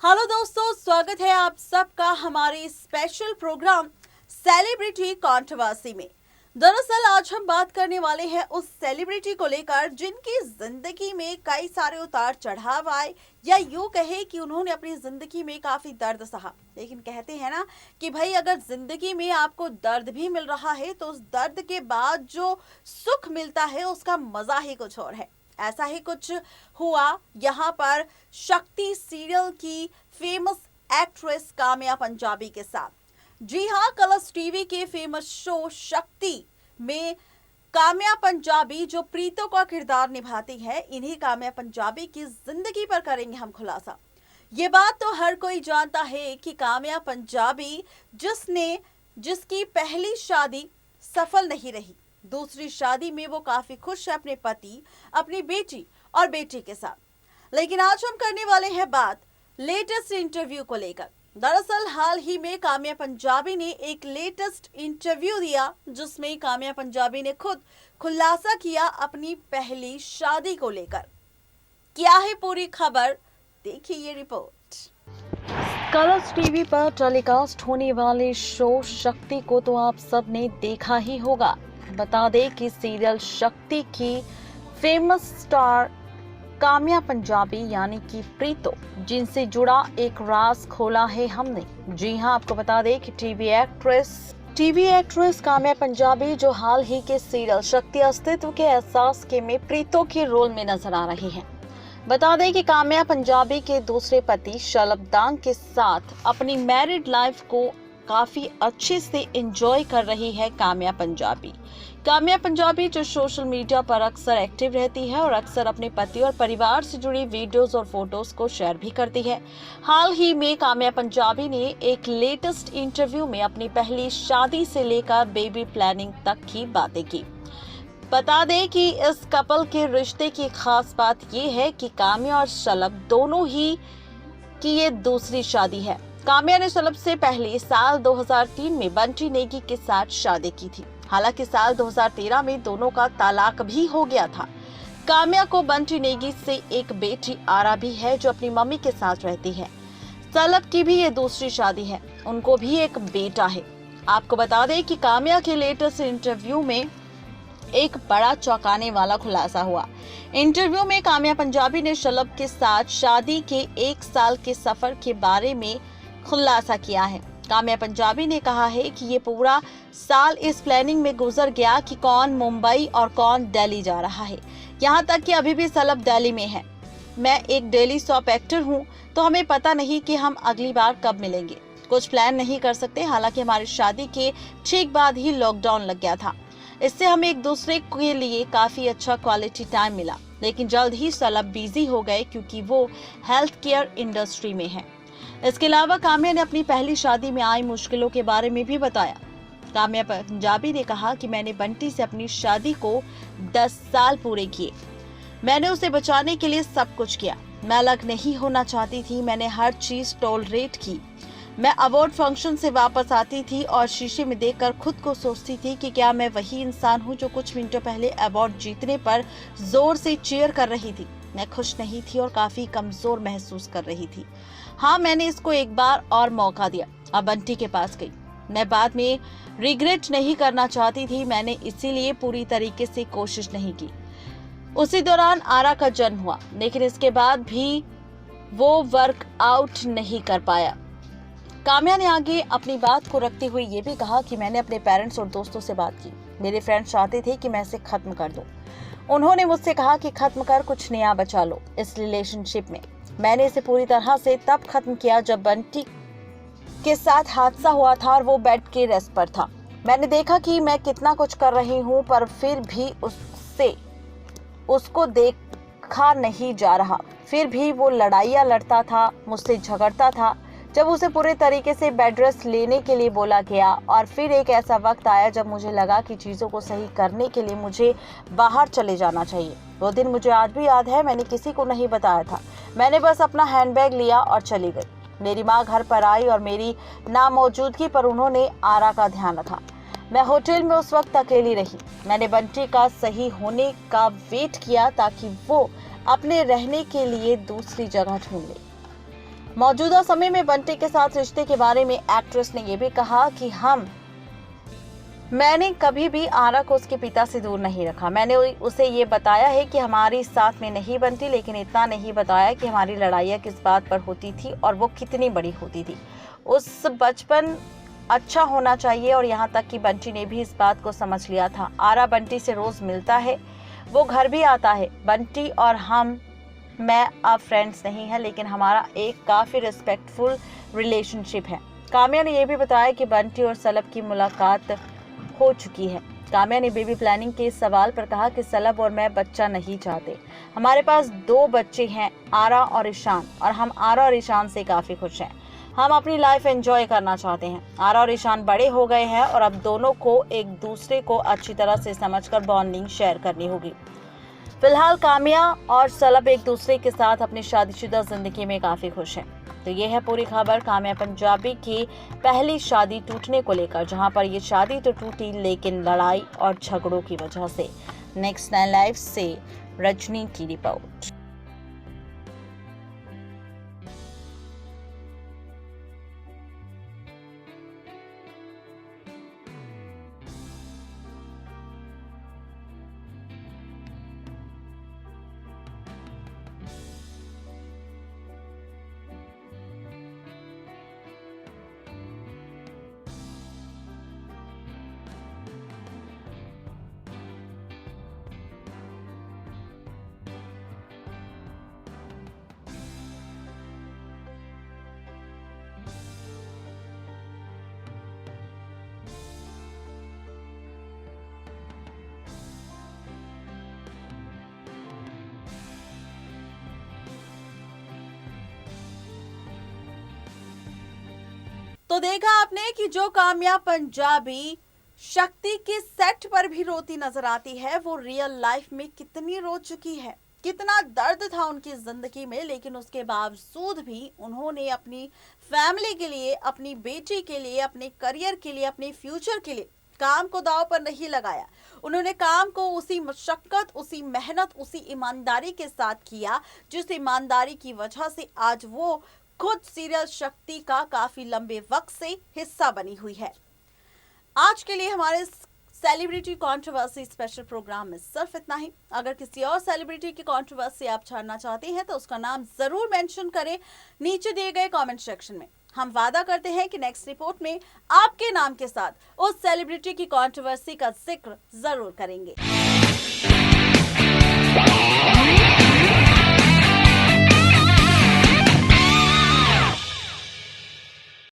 Hello दोस्तों, स्वागत है आप सबका हमारे स्पेशल प्रोग्राम सेलिब्रिटी कंट्रोवर्सी में। दरअसल आज हम बात करने वाले हैं उस सेलिब्रिटी को लेकर जिनकी जिंदगी में कई सारे उतार चढ़ाव आए, या यूं कहे कि उन्होंने अपनी जिंदगी में काफी दर्द सहा। लेकिन कहते हैं ना कि भाई अगर जिंदगी में आपको दर्द भी मिल रहा है तो उस दर्द के बाद जो सुख मिलता है उसका मजा ही कुछ और है। ऐसा ही कुछ हुआ यहाँ पर शक्ति सीरियल की फेमस एक्ट्रेस काम्या पंजाबी के साथ। जी हाँ, कलर्स टीवी के फेमस शो शक्ति में काम्या पंजाबी जो प्रीतो का किरदार निभाती है, इन्हीं काम्या पंजाबी की जिंदगी पर करेंगे हम खुलासा। ये बात तो हर कोई जानता है कि काम्या पंजाबी जिसकी पहली शादी सफल नहीं रही, दूसरी शादी में वो काफी खुश है अपने पति, अपनी बेटी और बेटे के साथ। लेकिन आज हम करने वाले हैं बात लेटेस्ट इंटरव्यू को लेकर। दरअसल हाल ही में काम्या पंजाबी ने एक लेटेस्ट इंटरव्यू दिया जिसमें काम्या पंजाबी ने खुद खुलासा किया अपनी पहली शादी को लेकर। क्या है पूरी खबर, देखिए ये रिपोर्ट। कलर्स टीवी पर टेलीकास्ट होने वाले शो शक्ति को तो आप सब ने देखा ही होगा। बता दें कि सीरियल शक्ति की फेमस स्टार काम्या पंजाबी यानी कि प्रीतो, जिनसे जुड़ा एक राज खोला है हमने। जी हां, आपको बता दें कि टीवी एक्ट्रेस काम्या पंजाबी जो हाल ही के सीरियल शक्ति अस्तित्व के एहसास के में प्रीतो के रोल में नजर आ रही हैं। बता दें कि काम्या पंजाबी के दूसरे पति शलभ दांग के साथ अपनी मैरिड लाइफ को काफी अच्छे से एंजॉय कर रही है काम्या पंजाबी जो सोशल मीडिया पर अक्सर एक्टिव रहती है और अक्सर अपने पति और परिवार से जुड़ी वीडियोस और फोटोज को शेयर भी करती है। हाल ही में काम्या पंजाबी ने एक लेटेस्ट इंटरव्यू में अपनी पहली शादी से लेकर बेबी प्लानिंग तक की बातें की। बता दें कि इस कपल के रिश्ते की खास बात यह है कि काम्या और शलभ दोनों ही की ये दूसरी शादी है। काम्या ने शलभ से पहले साल 2003 में बंटी नेगी के साथ शादी की थी। हालांकि साल 2013 में दोनों का तलाक भी हो गया था। काम्या को बंटी नेगी से एक बेटी आरा भी है जो अपनी मम्मी के साथ रहती है। शलभ की भी ये दूसरी शादी है, उनको भी एक बेटा है। आपको बता दें कि काम्या के लेटेस्ट इंटरव्यू में एक बड़ा चौंकाने वाला खुलासा हुआ। इंटरव्यू में काम्या पंजाबी ने शलभ के साथ शादी के 1 साल के सफर के बारे में खुलासा किया है। काम्या पंजाबी ने कहा है कि ये पूरा साल इस प्लानिंग में गुजर गया कि कौन मुंबई और कौन दिल्ली जा रहा है। यहाँ तक कि अभी भी शलभ दिल्ली में है। मैं एक डेली सॉप एक्टर हूँ, तो हमें पता नहीं कि हम अगली बार कब मिलेंगे, कुछ प्लान नहीं कर सकते। हालांकि हमारी शादी के ठीक बाद ही लॉकडाउन लग गया था, इससे हमें एक दूसरे के लिए काफी अच्छा क्वालिटी टाइम मिला। लेकिन जल्द ही शलभ बिजी हो गए क्योंकि वो हेल्थ केयर इंडस्ट्री में है। इसके अलावा काम्या ने अपनी पहली शादी में आई मुश्किलों के बारे में भी बताया। काम्या पंजाबी ने कहा कि मैंने बंटी से अपनी शादी को 10 साल पूरे किए। मैंने उसे बचाने के लिए सब कुछ किया। मैं अलग नहीं होना चाहती थी। मैंने हर चीज टॉलरेट की। मैं अवार्ड फंक्शन से वापस आती थी और शीशे में देखकर खुद को सोचती थी कि क्या मैं वही इंसान हूँ जो कुछ मिनटों पहले अवार्ड जीतने पर जोर से चीयर कर रही थी। मैं खुश नहीं थी और काफी कमजोर महसूस कर रही थी। हाँ, मैंने इसको एक बार और मौका दिया, अब बंटी के पास गई। मैं बाद में रिग्रेट नहीं करना चाहती थी, मैंने इसीलिए पूरी तरीके से कोशिश नहीं की। उसी दौरान आरा का जन्म हुआ, लेकिन इसके बाद भी वो वर्क आउट नहीं कर पाया। काम्या ने आगे अपनी बात को रखते हुए ये भी कहा कि मैंने अपने पेरेंट्स और दोस्तों से बात की। मेरे फ्रेंड्स चाहते थे कि मैं इसे खत्म कर दूं। उन्होंने मुझसे कहा कि खत्म कर, कुछ नया बचा लो इस रिलेशनशिप में। मैंने इसे पूरी तरह से तब खत्म किया जब बंटी के साथ हादसा हुआ था और वो बेड के रेस्ट पर था। मैंने देखा कि मैं कितना कुछ कर रही हूँ, पर फिर भी उसको देखा नहीं जा रहा। फिर भी वो लड़ाइयाँ लड़ता था, मुझसे झगड़ता था। जब उसे पूरे तरीके से बेड रेस्ट लेने के लिए बोला गया और फिर एक ऐसा वक्त आया जब मुझे लगा कि चीज़ों को सही करने के लिए मुझे बाहर चले जाना चाहिए। वो दिन मुझे आज भी याद है। मैंने किसी को नहीं बताया था, मैंने बस अपना हैंडबैग लिया और चली गई। मेरी माँ घर पर आई और मेरी नामौजूदगी पर उन्होंने आरा का ध्यान रखा। मैं होटल में उस वक्त अकेली रही। मैंने बंटी का सही होने का वेट किया ताकि वो अपने रहने के लिए दूसरी जगह ढूंढ ले। मौजूदा समय में बंटी के साथ रिश्ते के बारे में एक्ट्रेस ने यह भी कहा कि मैंने कभी भी आरा को उसके पिता से दूर नहीं रखा। मैंने उसे ये बताया है कि हमारी साथ में नहीं बनती, लेकिन इतना नहीं बताया कि हमारी लड़ाइयाँ किस बात पर होती थी और वो कितनी बड़ी होती थी। उस बचपन अच्छा होना चाहिए और यहाँ तक कि बंटी ने भी इस बात को समझ लिया था। आरा बंटी से रोज मिलता है, वो घर भी आता है। बंटी और मैं अब फ्रेंड्स नहीं है, लेकिन हमारा एक काफ़ी रिस्पेक्टफुल रिलेशनशिप है। काम्या ने यह भी बताया कि बंटी और सलब की मुलाकात हो चुकी है। काम्या ने बेबी प्लानिंग के सवाल पर कहा कि सलब और मैं बच्चा नहीं चाहते। हमारे पास 2 बच्चे हैं, आरा और ईशान, और हम आरा और ईशान से काफ़ी खुश हैं। हम अपनी लाइफ एंजॉय करना चाहते हैं। आरा और ईशान बड़े हो गए हैं और अब दोनों को एक दूसरे को अच्छी तरह से समझकर बॉन्डिंग शेयर करनी होगी। फिलहाल काम्या और सलब एक दूसरे के साथ अपनी शादीशुदा जिंदगी में काफ़ी खुश हैं। तो ये है पूरी खबर काम्या पंजाबी की पहली शादी टूटने को लेकर, जहां पर ये शादी तो टूटी लेकिन लड़ाई और झगड़ों की वजह से। नेक्स्ट 9 लाइव से रजनी की रिपोर्ट। तो देखा आपने कि जो काम्या पंजाबी शक्ति के सेट पर भी रोती नजर आती है, वो रियल लाइफ में कितनी रो चुकी है। कितना दर्द था उनकी जिंदगी में, लेकिन उसके बावजूद भी उन्होंने अपनी फैमिली के लिए, अपनी बेटी के लिए, अपने करियर के लिए, अपने फ्यूचर के लिए काम को दांव पर नहीं लगाया। उन्होंने काम को उसी मशक्कत, उसी मेहनत, उसी ईमानदारी के साथ किया, जिस ईमानदारी की वजह से आज वो खुद सीरियल शक्ति का काफी लंबे वक्त से हिस्सा बनी हुई है। आज के लिए हमारे सेलिब्रिटी कंट्रोवर्सी स्पेशल प्रोग्राम में सिर्फ इतना ही। अगर किसी और सेलिब्रिटी की कंट्रोवर्सी आप जानना चाहते हैं तो उसका नाम जरूर मेंशन करें नीचे दिए गए कमेंट सेक्शन में। हम वादा करते हैं कि नेक्स्ट रिपोर्ट में आपके नाम के साथ उस सेलिब्रिटी की कंट्रोवर्सी का जिक्र जरूर करेंगे।